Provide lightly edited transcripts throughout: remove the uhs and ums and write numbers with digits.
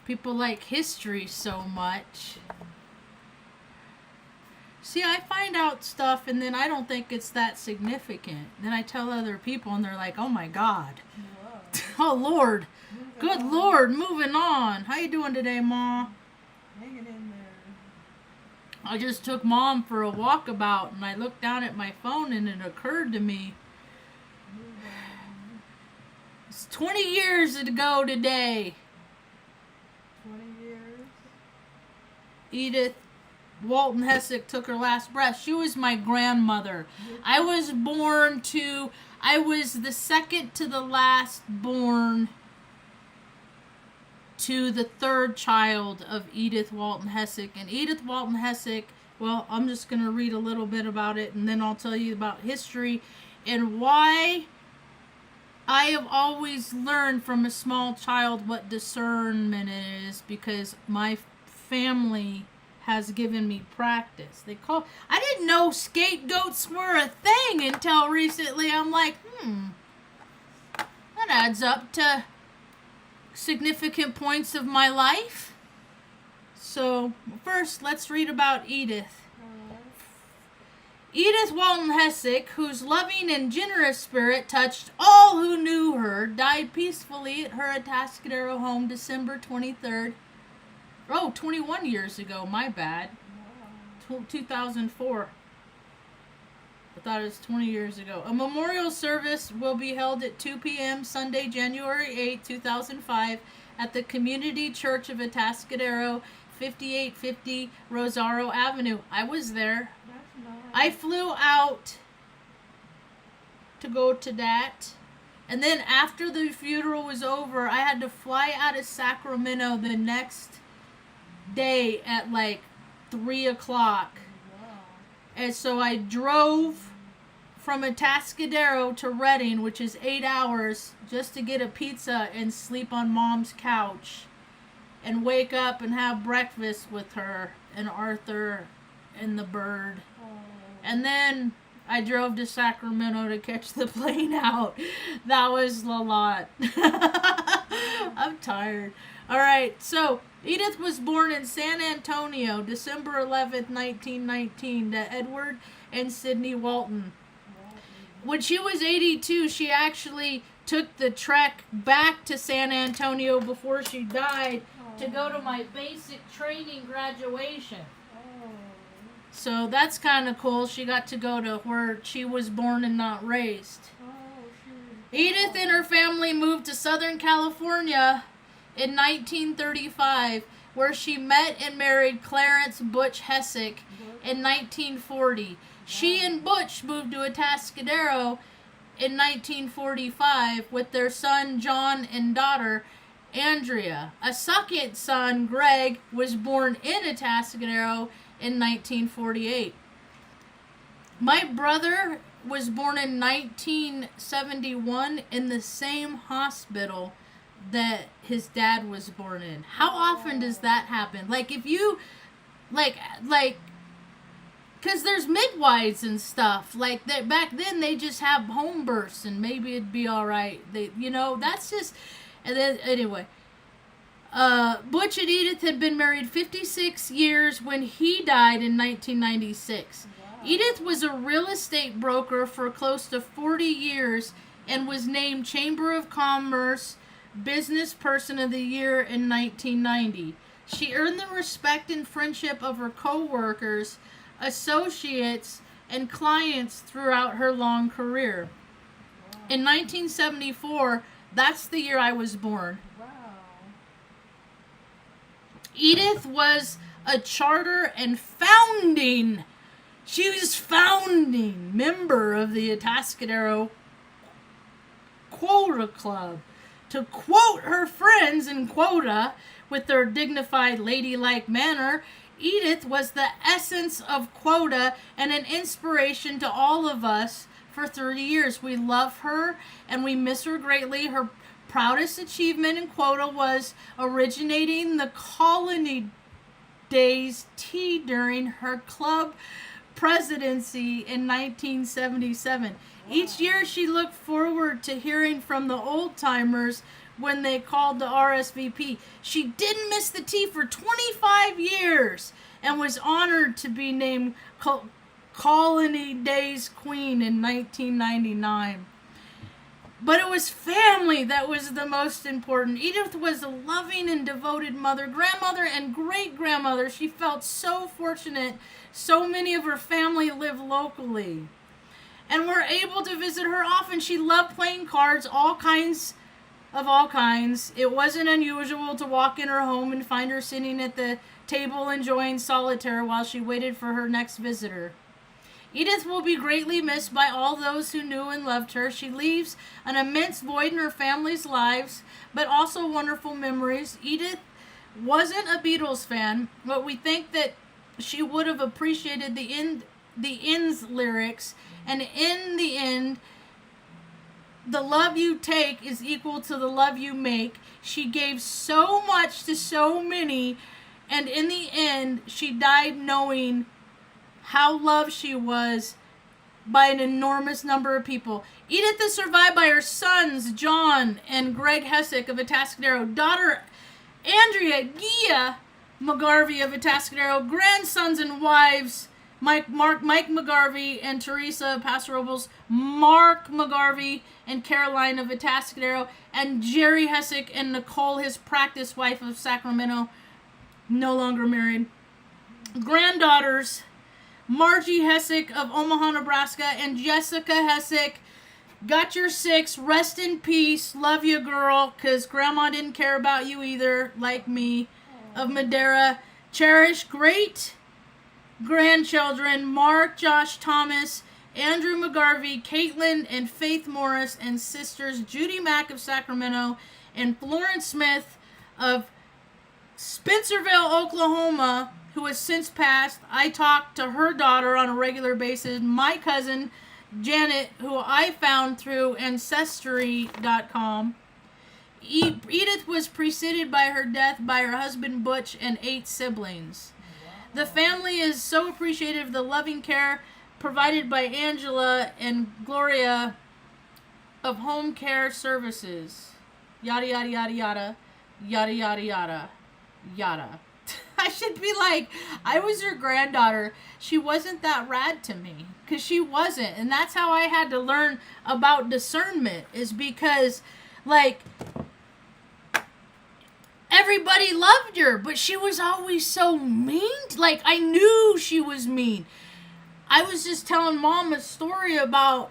People like history so much. See, I find out stuff and then I don't think it's that significant. Then I tell other people and they're like, oh my God. Oh Lord. Good Lord, moving on. How you doing today, Ma? Hanging in there. I just took Mom for a walkabout and I looked down at my phone and it occurred to me. It's 20 years ago today. 20 years? Edith Walton Hessick took her last breath. She was my grandmother. I was the second to the last born to the third child of Edith Walton Hessick. And Edith Walton Hessick, well, I'm just going to read a little bit about it and then I'll tell you about history and why I have always learned from a small child what discernment is, because my family has given me practice. I didn't know scapegoats were a thing until recently. I'm like, that adds up to significant points of my life. So first, let's read about Edith. Edith Walton Hessick, whose loving and generous spirit touched all who knew her, died peacefully at her Atascadero home December 23rd. Oh, 21 years ago, my bad. 2004. I thought it was 20 years ago. A memorial service will be held at 2 p.m. Sunday, January 8, 2005 at the Community Church of Atascadero, 5850 Rosario Avenue. I was there. I flew out to go to that. And then after the funeral was over, I had to fly out of Sacramento the next day at like 3 o'clock. Wow. And so I drove from Atascadero to Redding, which is 8 hours, just to get a pizza and sleep on Mom's couch and wake up and have breakfast with her and Arthur and the bird. And then I drove to Sacramento to catch the plane out. That was a lot. I'm tired. All right, so Edith was born in San Antonio, December 11th, 1919, to Edward and Sidney Walton. When she was 82, she actually took the trek back to San Antonio before she died to go to my basic training graduation. So that's kind of cool. She got to go to where she was born and not raised. Edith and her family moved to Southern California in 1935, where she met and married Clarence Butch Hessick in 1940. She and Butch moved to Atascadero in 1945 with their son John and daughter Andrea. A second son, Greg, was born in Atascadero in 1948. My brother was born in 1971 in the same hospital that his dad was born in. How often does that happen? Like if you because there's midwives and stuff like that. Back then they just have home births and maybe it'd be all right. That's just. And then anyway, Butch and Edith had been married 56 years when he died in 1996. Wow. Edith was a real estate broker for close to 40 years and was named Chamber of Commerce Business Person of the Year in 1990. She earned the respect and friendship of her co-workers, associates, and clients throughout her long career. Wow. In 1974, that's the year I was born. Wow. Edith was a charter and founding member of the Atascadero Quota Club. To quote her friends in Quota, with their dignified ladylike manner, Edith was the essence of Quota and an inspiration to all of us for 30 years. We love her and we miss her greatly. Her proudest achievement in Quota was originating the Colony Days tea during her club presidency in 1977. Wow. Each year she looked forward to hearing from the old-timers when they called the RSVP. She didn't miss the tea for 25 years and was honored to be named Colony Days Queen in 1999. But it was family that was the most important. Edith was a loving and devoted mother, grandmother, and great-grandmother. She felt so fortunate. So many of her family live locally. And we're able to visit her often. She loved playing cards, all kinds. It wasn't unusual to walk in her home and find her sitting at the table enjoying solitaire while she waited for her next visitor. Edith will be greatly missed by all those who knew and loved her. She leaves an immense void in her family's lives, but also wonderful memories. Edith wasn't a Beatles fan, but we think that she would have appreciated the end's lyrics, and in the end, the love you take is equal to the love you make. She gave so much to so many, and in the end, she died knowing how loved she was by an enormous number of people. Edith is survived by her sons, John and Greg Hessick of Atascadero, daughter Andrea Gia McGarvey of Atascadero, grandsons and wives, Mike McGarvey and Teresa Paso Robles, Mark McGarvey and Caroline of Atascadero, and Jerry Hessick and Nicole, his practice wife of Sacramento, no longer married. Granddaughters, Margie Hessick of Omaha, Nebraska, and Jessica Hessick. Got your 6. Rest in peace. Love you, girl, because Grandma didn't care about you either, like me, of Madera. Cherish great grandchildren, Mark, Josh, Thomas, Andrew McGarvey, Caitlin, and Faith Morris, and sisters Judy Mack of Sacramento, and Florence Smith of Spencerville, Oklahoma, who has since passed. I talk to her daughter on a regular basis, my cousin Janet, who I found through Ancestry.com. Edith was preceded by her death by her husband Butch and 8 siblings. The family is so appreciative of the loving care provided by Angela and Gloria of Home Care Services. Yada, yada, yada, yada. Yada, yada, yada. Yada. I should be like, I was your granddaughter. She wasn't that rad to me. Because she wasn't. And that's how I had to learn about discernment. Is because, like, everybody loved her. But she was always so mean. Like, I knew she was mean. I was just telling Mom a story about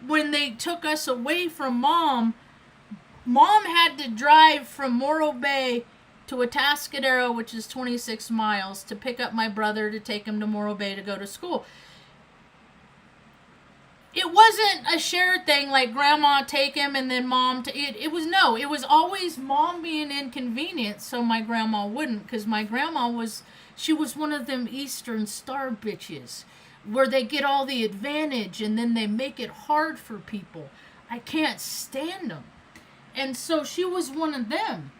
when they took us away from Mom. Mom had to drive from Morro Bay to Atascadero, which is 26 miles, to pick up my brother to take him to Morro Bay to go to school. It wasn't a shared thing like Grandma take him and then Mom it was always Mom being inconvenienced so my grandma wouldn't, because my grandma was one of them Eastern Star bitches where they get all the advantage and then they make it hard for people. I can't stand them. And so she was one of them.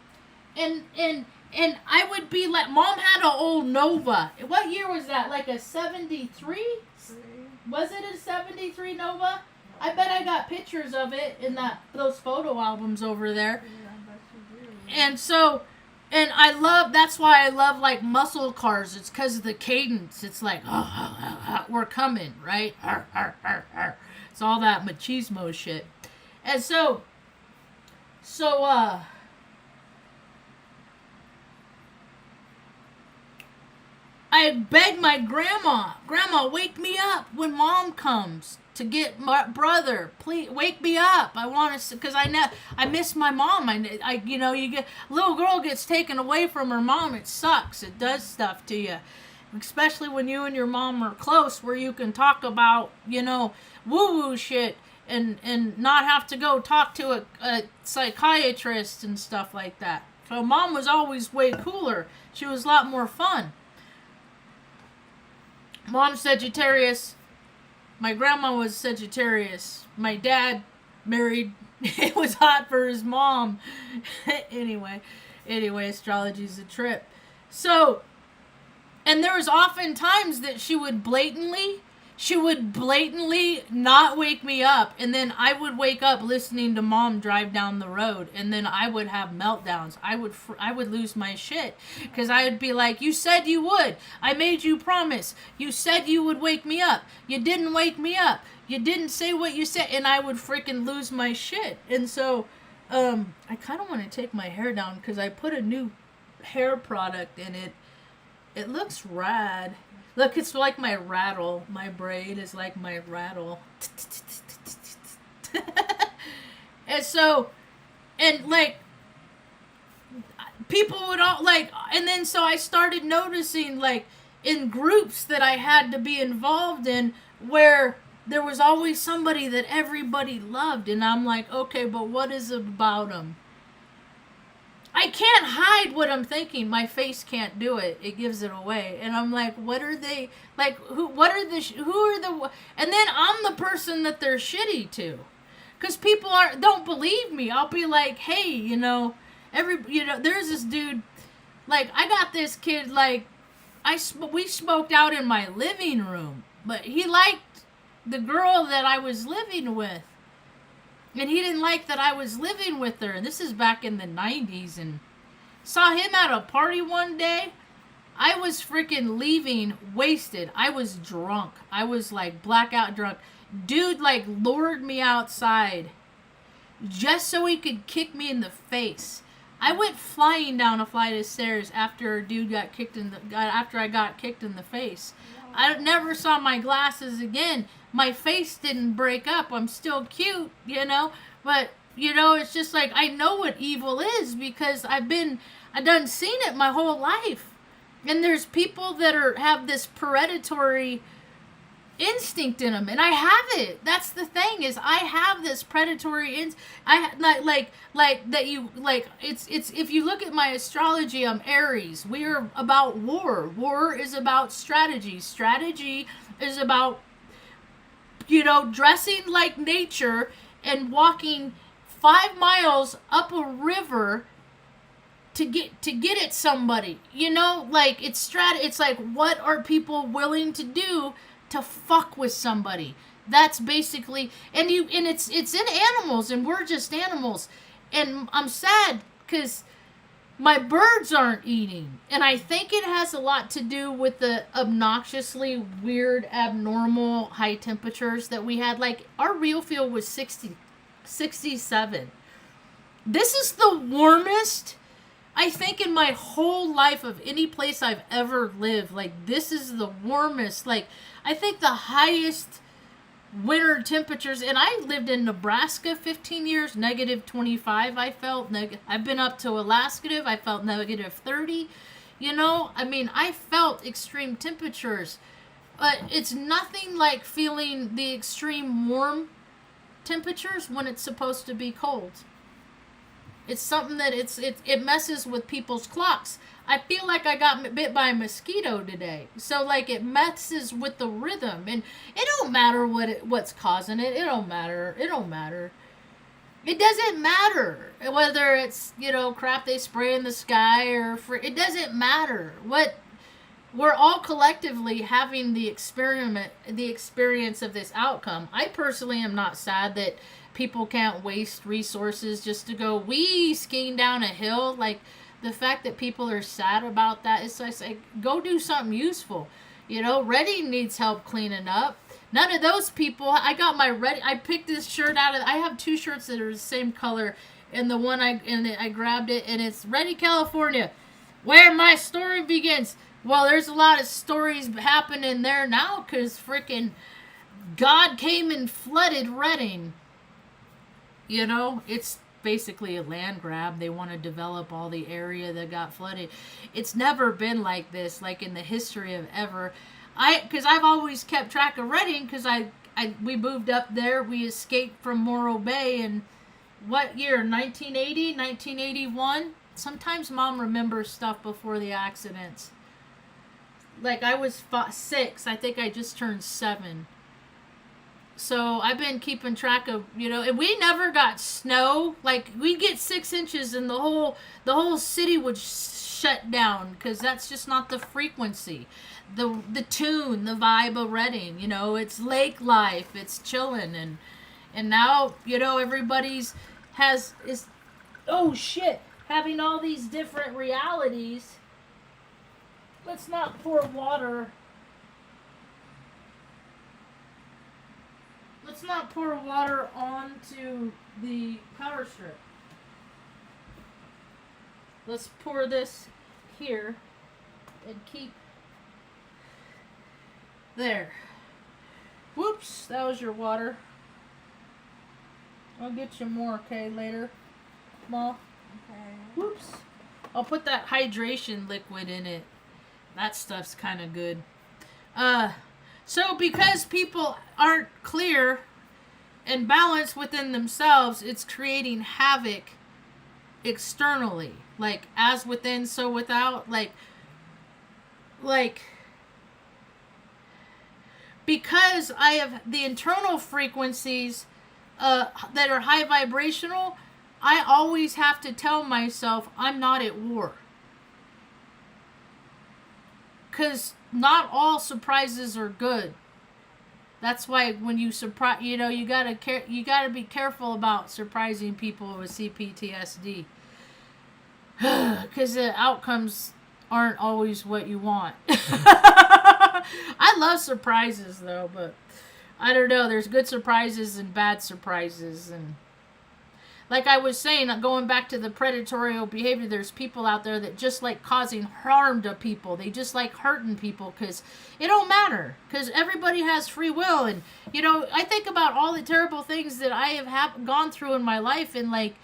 And I would be like, Mom had an old Nova. What year was that? Like a 73? Was it a 73 Nova? I bet I got pictures of it in those photo albums over there. Yeah, I bet you do. And so, that's why I love like muscle cars. It's because of the cadence. It's like, we're coming, right? It's all that machismo shit. And so, I begged my Grandma, wake me up when Mom comes to get my brother. Please wake me up. I want to, because I miss my mom. You get little girl gets taken away from her mom. It sucks. It does stuff to you, especially when you and your mom are close, where you can talk about woo shit and not have to go talk to a psychiatrist and stuff like that. So Mom was always way cooler. She was a lot more fun. Mom's Sagittarius. My grandma was Sagittarius. My dad married. It was hot for his mom. Anyway, astrology's a trip. So, and there was often times that she would blatantly she would blatantly not wake me up, and then I would wake up listening to mom drive down the road, and then I would have meltdowns. I would lose my shit because I would be like, you said you would. I made you promise. You said you would wake me up. You didn't wake me up. You didn't say what you said, and I would freaking lose my shit. And so I kind of want to take my hair down because I put a new hair product in it. It looks rad. Look, it's like my rattle. My braid is like my rattle. And so, and like, people would all like, and then so I started noticing like in groups that I had to be involved in where there was always somebody that everybody loved. And I'm like, okay, but what is it about them? I can't hide what I'm thinking. My face can't do it. It gives it away. And I'm like, what are they, like, who are the, and then I'm the person that they're shitty to. Because people don't believe me. I'll be like, hey, there's this dude, like, I got this kid, like, we smoked out in my living room. But he liked the girl that I was living with. And he didn't like that I was living with her. And this is back in the 90s. And saw him at a party one day. I was freaking leaving wasted. I was drunk. I was like blackout drunk. Dude like lured me outside just so he could kick me in the face. I went flying down a flight of stairs after a dude after I got kicked in the face. I never saw my glasses again. My face didn't break up. I'm still cute, but it's just like, I know what evil is because I done seen it my whole life. And there's people that have this predatory instinct in them, and I have it. That's the thing, is I have this predatory it's if you look at my astrology, I'm Aries. We are about war is about strategy is about dressing like nature and walking 5 miles up a river to get at somebody. It's like, what are people willing to do to fuck with somebody? That's basically, and it's in animals, and we're just animals. And I'm sad because my birds aren't eating, and I think it has a lot to do with the obnoxiously weird, abnormal high temperatures that we had. Like, our real feel was 67. This is the warmest, I think, in my whole life of any place I've ever lived. Like, this is the warmest. Like, I think the highest winter temperatures, and I lived in Nebraska 15 years, negative 25. I felt I've been up to Alaska, I felt negative 30. I felt extreme temperatures, but it's nothing like feeling the extreme warm temperatures when it's supposed to be cold. It's something that it messes with people's clocks. I feel like I got bit by a mosquito today. So, like, it messes with the rhythm. And it don't matter what's causing it. It don't matter. It doesn't matter whether it's, crap they spray in the sky or it doesn't matter. We're all collectively having the experience of this outcome. I personally am not sad that people can't waste resources just to go skiing down a hill. Like, the fact that people are sad about that is like, go do something useful. Reading needs help cleaning up. None of those people. I picked this shirt out of. I have 2 shirts that are the same color, and the one I grabbed it, and it's Ready, California, where my story begins. Well, there's a lot of stories happening there now because freaking God came and flooded Reading. It's basically a land grab. They want to develop all the area that got flooded. It's never been like this, like in the history of ever. Because I've always kept track of Reading, because we moved up there. We escaped from Morro Bay in what year? 1980, 1981. Sometimes Mom remembers stuff before the accidents. Like, I was 6. I think I just turned 7. So I've been keeping track of, and we never got snow. Like we'd get 6 inches, and the whole city would shut down because that's just not the frequency, the tune, the vibe of Reading. It's lake life, it's chilling, and now everybody's is oh shit, having all these different realities. Let's not pour water. Let's not pour water onto the power strip. Let's pour this here and keep there. Whoops, that was your water. I'll get you more, okay, later, Ma. Okay. Whoops. I'll put that hydration liquid in it. That stuff's kind of good. So because people aren't clear and balanced within themselves, it's creating havoc externally. Like, as within, so without. Like because I have the internal frequencies that are high vibrational, I always have to tell myself I'm not at war. Because not all surprises are good. That's why when you surprise, you gotta be careful about surprising people with CPTSD, because the outcomes aren't always what you want. I love surprises though, but I don't know. There's good surprises and bad surprises, and like I was saying, going back to the predatory behavior, there's people out there that just like causing harm to people. They just like hurting people because it don't matter, because everybody has free will. And, I think about all the terrible things that I have gone through in my life, and like,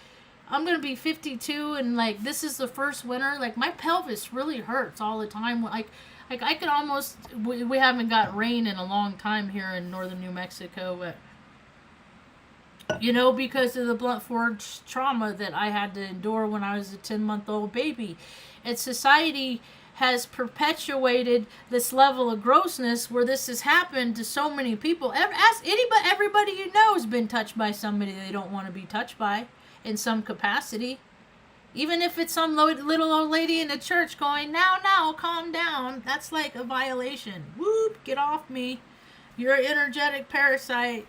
I'm going to be 52, and like, this is the first winter. Like, my pelvis really hurts all the time. Like I could almost, we haven't got rain in a long time here in northern New Mexico, but because of the blunt force trauma that I had to endure when I was a 10-month-old baby. And society has perpetuated this level of grossness where this has happened to so many people. Everybody you know has been touched by somebody they don't want to be touched by in some capacity. Even if it's some little old lady in the church going, now, calm down. That's like a violation. Whoop, get off me. You're an energetic parasite.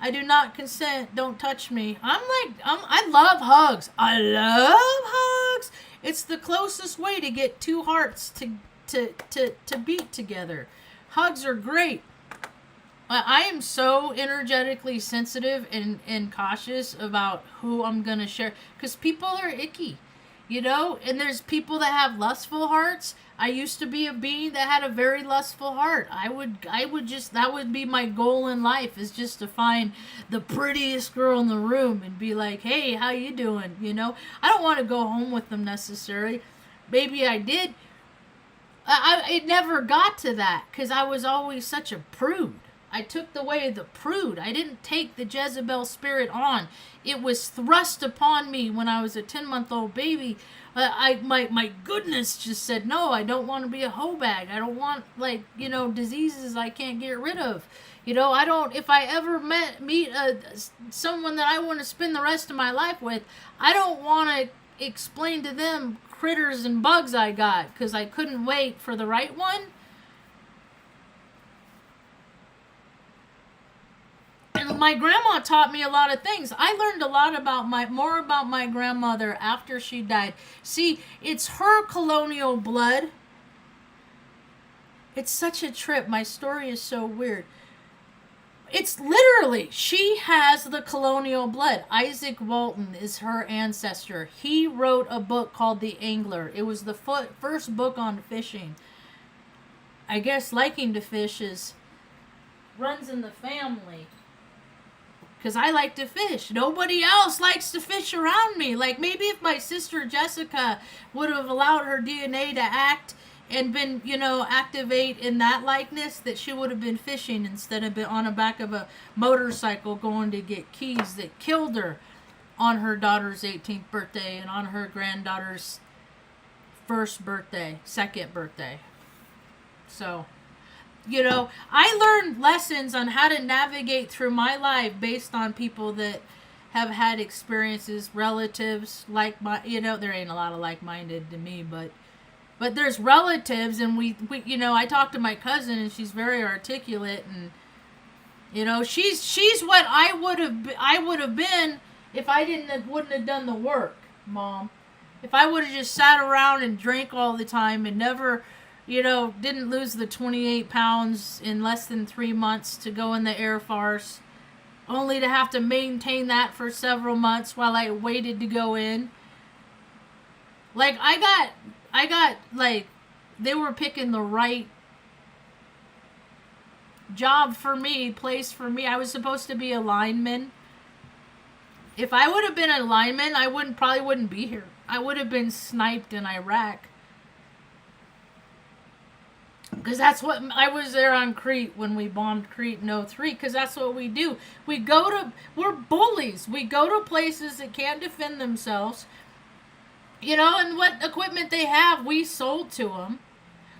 I do not consent. Don't touch me. I love hugs. I love hugs. It's the closest way to get two hearts to beat together. Hugs are great. I am so energetically sensitive and cautious about who I'm going to share. Because people are icky. And there's people that have lustful hearts. I used to be a being that had a very lustful heart. I would just, that would be my goal in life, is just to find the prettiest girl in the room and be like, hey, how you doing? I don't want to go home with them necessarily. Maybe I did. It never got to that because I was always such a prude. I took the way of the prude. I didn't take the Jezebel spirit on. It was thrust upon me when I was a 10-month-old baby. My goodness just said, no, I don't want to be a hoe bag. I don't want, diseases I can't get rid of. I don't, if I ever meet someone that I want to spend the rest of my life with, I don't want to explain to them critters and bugs I got because I couldn't wait for the right one. And my grandma taught me a lot of things. I learned a lot more about my grandmother after she died. See, it's her colonial blood. It's such a trip. My story is so weird. It's literally, she has the colonial blood. Isaac Walton is her ancestor. He wrote a book called The Angler. It was the first book on fishing. I guess liking to fish runs in the family. Because I like to fish. Nobody else likes to fish around me. Like, maybe if my sister Jessica would have allowed her DNA to act and been, activate in that likeness, that she would have been fishing instead of been on the back of a motorcycle going to get keys that killed her on her daughter's 18th birthday and on her granddaughter's second birthday. So, I learned lessons on how to navigate through my life based on people that have had experiences, relatives, there ain't a lot of like-minded to me, but there's relatives, and we I talked to my cousin, and she's very articulate, and she's what I would have been if I wouldn't have done the work, Mom. If I would have just sat around and drank all the time and never, didn't lose the 28 pounds in less than 3 months to go in the Air Force, only to have to maintain that for several months while I waited to go in. Like, I got, like, they were picking the right job for me, place for me. I was supposed to be a lineman. If I would have been a lineman, I probably wouldn't be here. I would have been sniped in Iraq. Because that's what, I was there on Crete when we bombed Crete in 03, because that's what we do. We're bullies. We go to places that can't defend themselves, and what equipment they have, we sold to them.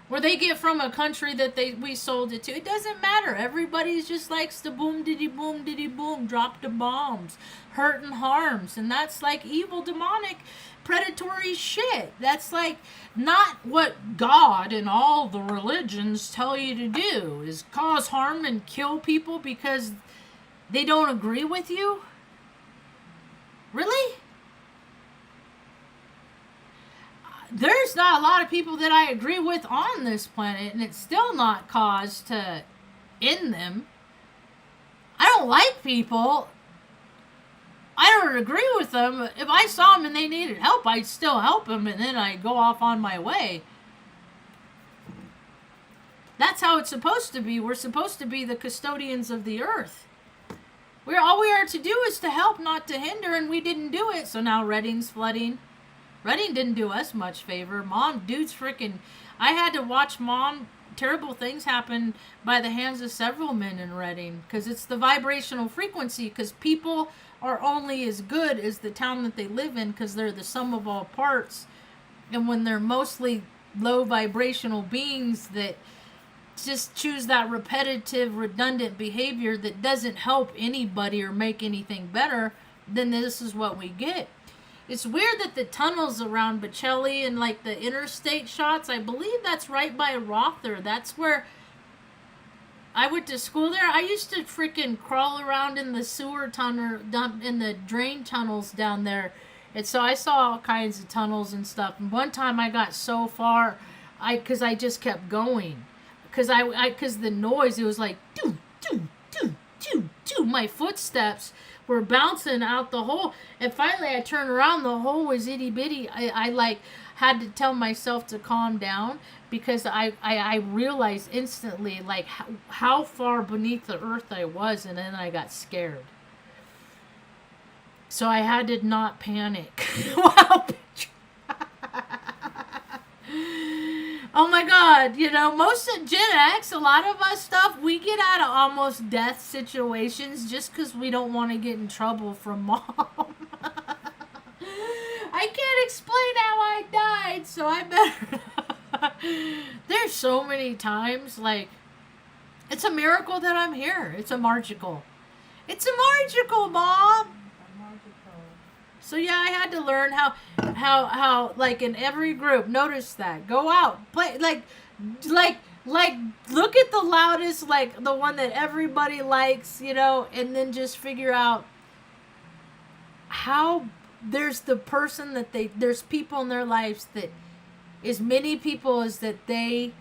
Where they get from a country that we sold it to. It doesn't matter. Everybody just likes to boom, diddy, boom, drop the bombs, hurt and harms. And that's like evil, demonic, predatory shit. That's like not what God and all the religions tell you to do, is cause harm and kill people because they don't agree with you. Really? There's not a lot of people that I agree with on this planet, and it's still not cause to end them. I don't like people. I don't agree with them. If I saw them and they needed help, I'd still help them, and then I'd go off on my way. That's how it's supposed to be. We're supposed to be the custodians of the earth. All we are to do is to help, not to hinder, and we didn't do it, so now Redding's flooding. Redding didn't do us much favor. I had to watch Mom, terrible things happen by the hands of several men in Redding, because it's the vibrational frequency, because people are only as good as the town that they live in, because they're the sum of all parts. And when they're mostly low vibrational beings that just choose that repetitive, redundant behavior that doesn't help anybody or make anything better, then this is what we get. It's weird that the tunnels around Bocelli and like the interstate shots, I believe that's right by Rother. That's where I went to school there. I used to freaking crawl around in the sewer tunnel, in the drain tunnels down there. And so I saw all kinds of tunnels and stuff. And one time I got so far, because I just kept going. Because the noise, it was like, doo, doo, doo, doo, doo. My footsteps were bouncing out the hole, and finally I turned around, the hole was itty bitty. I like had to tell myself to calm down, because I realized instantly like how far beneath the earth I was, and then I got scared. So I had to not panic. Wow. Oh my God, most of Gen X, a lot of us stuff, we get out of almost death situations just because we don't want to get in trouble from Mom. I can't explain how I died, so I better. There's so many times, like, it's a miracle that I'm here. It's a margical. It's a margical, Mom. So yeah, I had to learn how like in every group, notice that. Go out, play, like look at the loudest, like the one that everybody likes, and then just figure out how there's the person that there's people in their lives that as many people as that they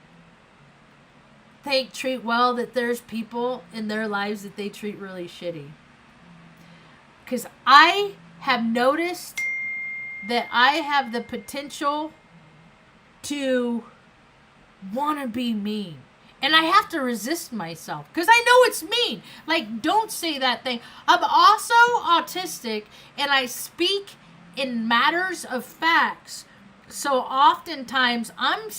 treat well, that there's people in their lives that they treat really shitty. Because I have noticed that I have the potential to want to be mean. And I have to resist myself because I know it's mean. Like, don't say that thing. I'm also autistic, and I speak in matters of facts. So oftentimes I'm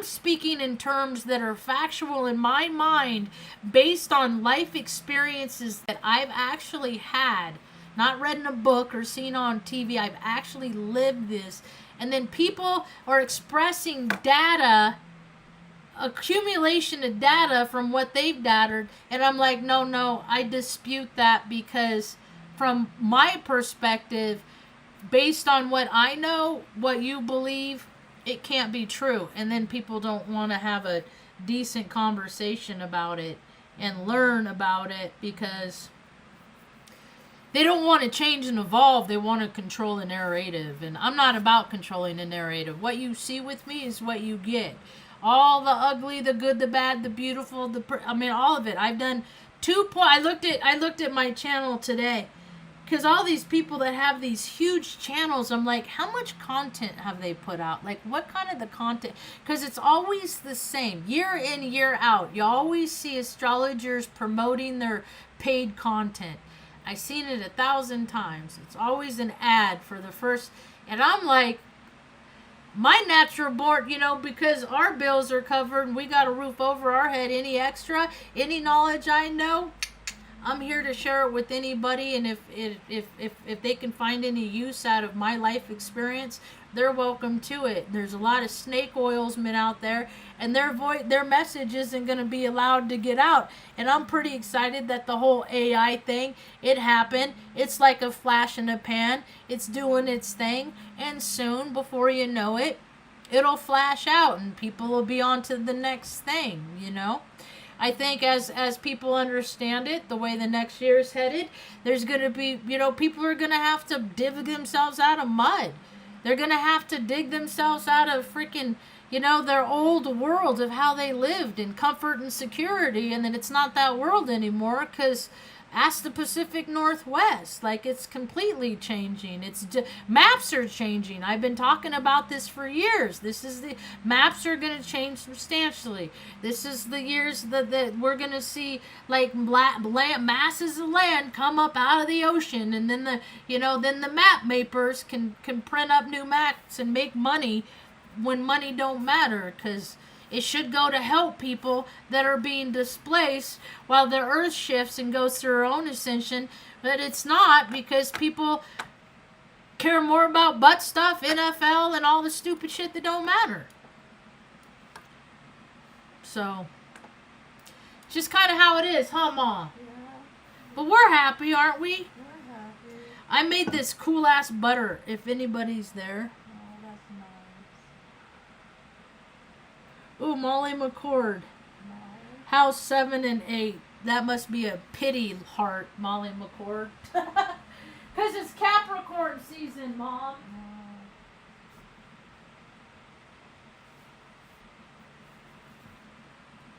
speaking in terms that are factual in my mind based on life experiences that I've actually had. Not read in a book or seen on TV. I've actually lived this. And then people are expressing data accumulation of data from what they've dated, and I'm like, no, I dispute that, because from my perspective, based on what I know, what you believe, it can't be true. And then people don't want to have a decent conversation about it and learn about it, because they don't want to change and evolve. They want to control the narrative. And I'm not about controlling the narrative. What you see with me is what you get. All the ugly, the good, the bad, the beautiful, all of it. I've done I looked at my channel today, because all these people that have these huge channels, I'm like, how much content have they put out? Like, what kind of the content? Because it's always the same, year in, year out. You always see astrologers promoting their paid content. I've seen it 1,000 times. It's always an ad for the first, and I'm like, my natural born, because our bills are covered and we got a roof over our head. Any extra, any knowledge I know, I'm here to share it with anybody, and if they can find any use out of my life experience, they're welcome to it. There's a lot of snake oilsmen out there, and their message isn't going to be allowed to get out. And I'm pretty excited that the whole AI thing, it happened. It's like a flash in a pan. It's doing its thing, and soon, before you know it, it'll flash out, and people will be on to the next thing, I think as people understand it, the way the next year is headed, there's going to be, people are going to have to dig themselves out of mud. They're going to have to dig themselves out of freaking, their old world of how they lived in comfort and security, and then it's not that world anymore, because ask the Pacific Northwest. Like, it's completely changing. Maps are changing. I've been talking about this for years. Maps are going to change substantially. This is the years that we're going to see, like, masses of land come up out of the ocean, and then the map makers can print up new maps and make money when money don't matter, because it should go to help people that are being displaced while the earth shifts and goes through her own ascension. But it's not, because people care more about butt stuff, NFL, and all the stupid shit that don't matter. So, just kind of how it is, huh, Ma? Yeah. But we're happy, aren't we? We're happy. I made this cool-ass butter, if anybody's there. Oh, that's nice. Ooh, Molly McCord. Nice. House 7 and 8. That must be a pity heart, Molly McCord. Because it's Capricorn season, Mom.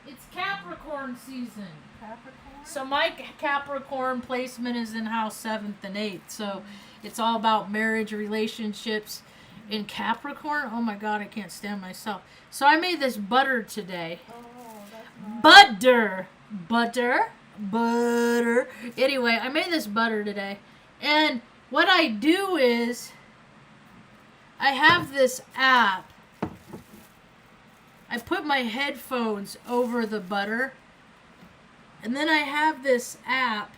It's Capricorn season. Capricorn? So my Capricorn placement is in house 7th and 8th. So it's all about marriage, relationships. In Capricorn? Oh my God, I can't stand myself. So I made this butter today. Oh, that's nice. Butter. Anyway, I made this butter today. And what I do is, I have this app. I put my headphones over the butter. And then I have this app.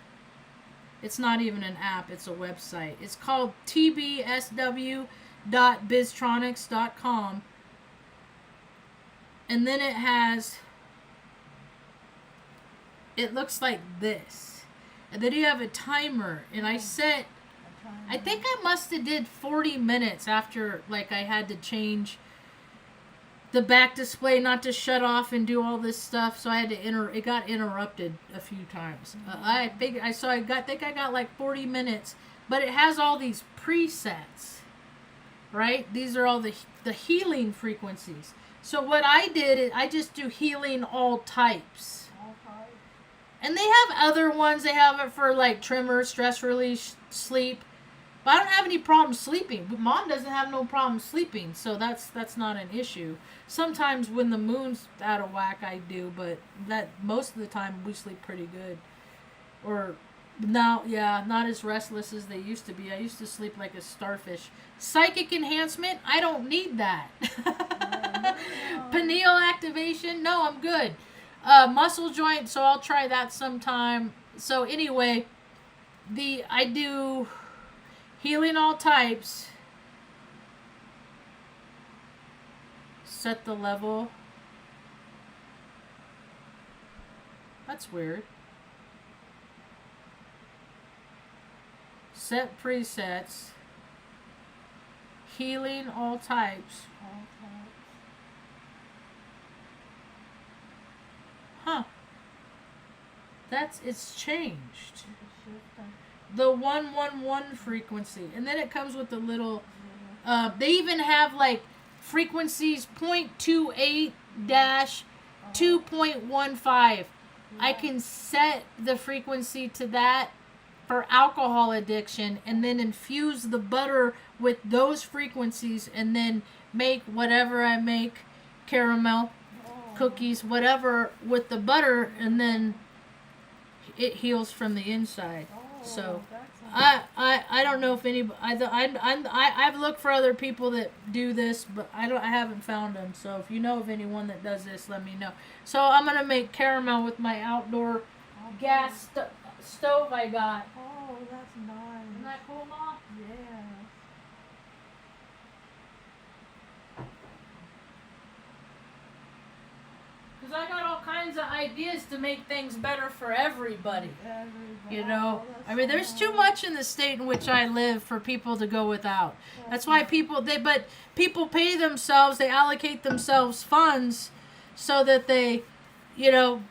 It's not even an app, it's a website. It's called tbsw.biztronics.com. And then it looks like this. And then you have a timer. And I think I must have did 40 minutes after, like, I had to change the back display not to shut off and do all this stuff. So I had to it got interrupted a few times. I think I got like 40 minutes. But it has all these presets. Right? These are all the healing frequencies. So what I did is I just do healing all types. All types. And they have other ones. They have it for like tremor, stress release, sleep. But I don't have any problem sleeping. But Mom doesn't have no problem sleeping. So that's not an issue. Sometimes when the moon's out of whack I do. But that most of the time we sleep pretty good. Or now, yeah, not as restless as they used to be. I used to sleep like a starfish. Psychic enhancement? I don't need that. Pineal activation? No, I'm good. Muscle joint, so I'll try that sometime. So anyway, I do healing all types. Set the level. That's weird. Set presets. Healing all types. Okay. Huh. It's changed. Shifting. The 111 frequency. And then it comes with the little, they even have like frequencies 0.28 dash 2.15. I can set the frequency to that for alcohol addiction and then infuse the butter with those frequencies and then make whatever I make, caramel, cookies, whatever, with the butter, and then it heals from the inside. So I don't know if anybody, I've looked for other people that do this, but I haven't found them. So if you know of anyone that does this, let me know. So I'm gonna make caramel with my outdoor gas stove I got. Oh, that's nice. Isn't that cool, Mom? Yeah. Because I got all kinds of ideas to make things better for everybody. You know, I mean, there's too much in the state in which I live for people to go without. That's why people pay themselves, they allocate themselves funds so that they, you know,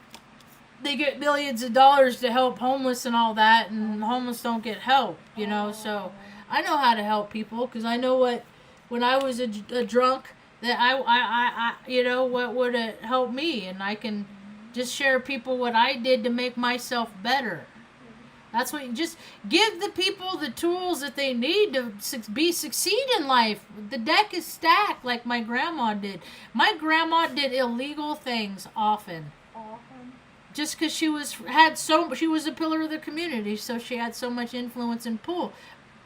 they get millions of dollars to help homeless and all that, and the homeless don't get help, you know. So I know how to help people because I know when I was a drunk, that I you know, what would have helped me, and I can just share people what I did to make myself better. That's what you just give the people the tools that they need to succeed in life. The deck is stacked like my grandma did. My grandma did illegal things often. Just because she was a pillar of the community, so she had so much influence and pull.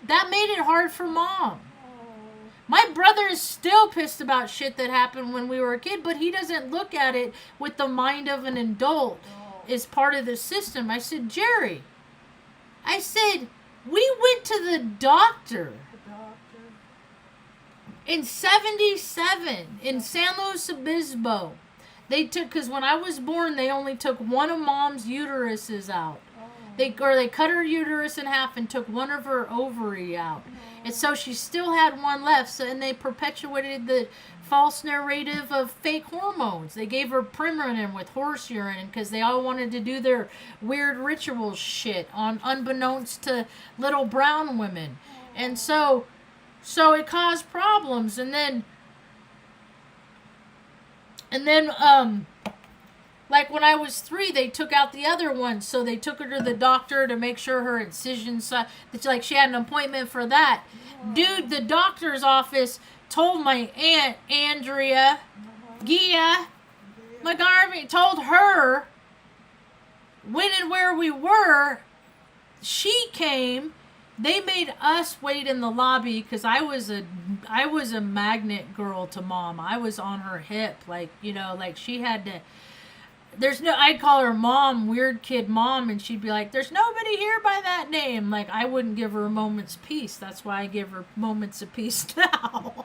That made it hard for Mom. My brother is still pissed about shit that happened when we were a kid, but he doesn't look at it with the mind of an adult as part of the system. I said, Jerry, we went to the doctor in 77 in San Luis Obispo. They took, because when I was born, they only took one of Mom's uteruses out. They cut her uterus in half and took one of her ovary out. And so she still had one left. So, and they perpetuated the false narrative of fake hormones. They gave her Premarin with horse urine because they all wanted to do their weird ritual shit unbeknownst to little brown women. And so it caused problems. And then like when I was 3, they took out the other one, so they took her to the doctor to make sure her incisions, like she had an appointment for that. Dude, the doctor's office told my aunt, Andrea, Gia McGarvey, told her when and where we were. She came. They made us wait in the lobby because I was a magnet girl to Mom. I was on her hip, like, you know, like she had to. I'd call her Mom, weird kid Mom, and she'd be like, there's nobody here by that name. Like, I wouldn't give her a moment's peace. That's why I give her moments of peace now.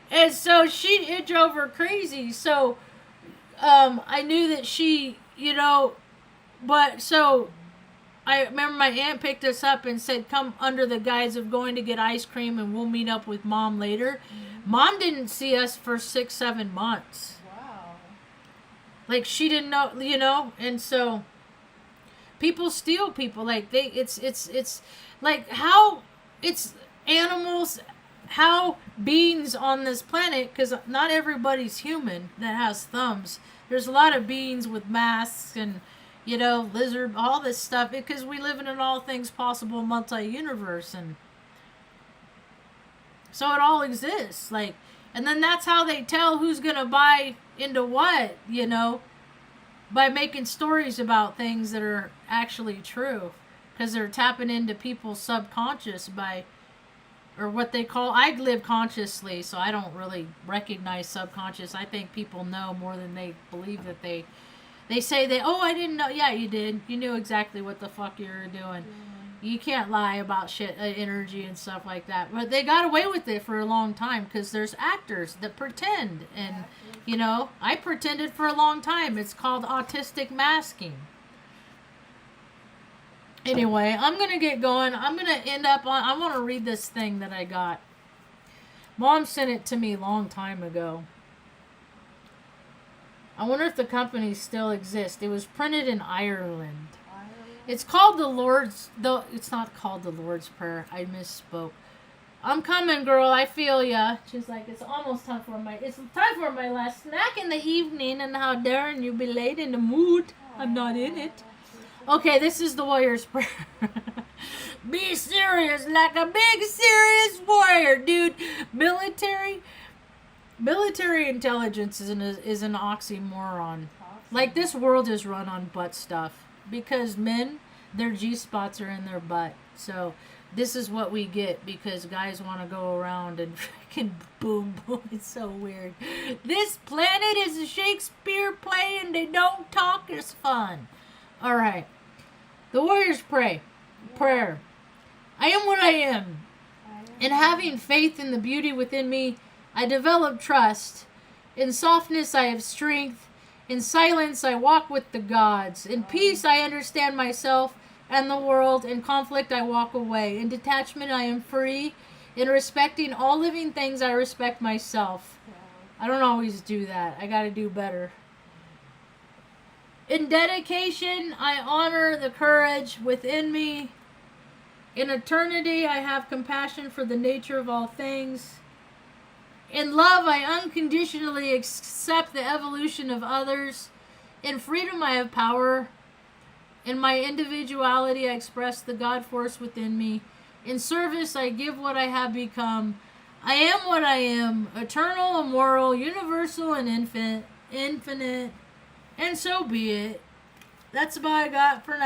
And so it drove her crazy. So, I knew that she, you know, but so I remember my aunt picked us up and said, come under the guise of going to get ice cream and we'll meet up with Mom later. Mom didn't see us for 6-7 months. Like, she didn't know, you know, and so people steal people. Like, it's like how it's animals, how beings on this planet, because not everybody's human that has thumbs. There's a lot of beings with masks and, you know, lizard, all this stuff, because we live in an all things possible multi-universe, and so it all exists. Like, and then that's how they tell who's going to buy into what, you know, by making stories about things that are actually true, because they're tapping into people's subconscious or what they call, I live consciously, so I don't really recognize subconscious. I think people know more than they believe that they say I didn't know. Yeah, you did. You knew exactly what the fuck you were doing. You can't lie about shit, energy and stuff like that. But they got away with it for a long time because there's actors that pretend. And, you know, I pretended for a long time. It's called autistic masking. Anyway, I'm going to get going. I'm going to end up on... I want to read this thing that I got. Mom sent it to me a long time ago. I wonder if the company still exists. It was printed in Ireland. It's called the Lord's... It's not called the Lord's Prayer. I misspoke. I'm coming, girl. I feel ya. She's like, it's almost time for my... It's time for my last snack in the evening. And how dare you be late in the mood? I'm not in it. Okay, this is the Warrior's Prayer. Be serious like a big serious warrior, dude. Military intelligence is an oxymoron. Like, this world is run on butt stuff. Because men, their G-spots are in their butt. So this is what we get because guys want to go around and freaking boom, boom. It's so weird. This planet is a Shakespeare play and they don't talk. It's fun. All right. The Warrior's Prayer. I am what I am. In having faith in the beauty within me, I develop trust. In softness, I have strength. In silence, I walk with the gods. In peace, I understand myself and the world. In conflict, I walk away. In detachment, I am free. In respecting all living things, I respect myself. I don't always do that. I got to do better. In dedication, I honor the courage within me. In eternity, I have compassion for the nature of all things. In love, I unconditionally accept the evolution of others. In freedom, I have power. In my individuality, I express the God force within me. In service, I give what I have become. I am what I am, eternal, immortal, universal, and infinite. And so be it. That's about I got for now.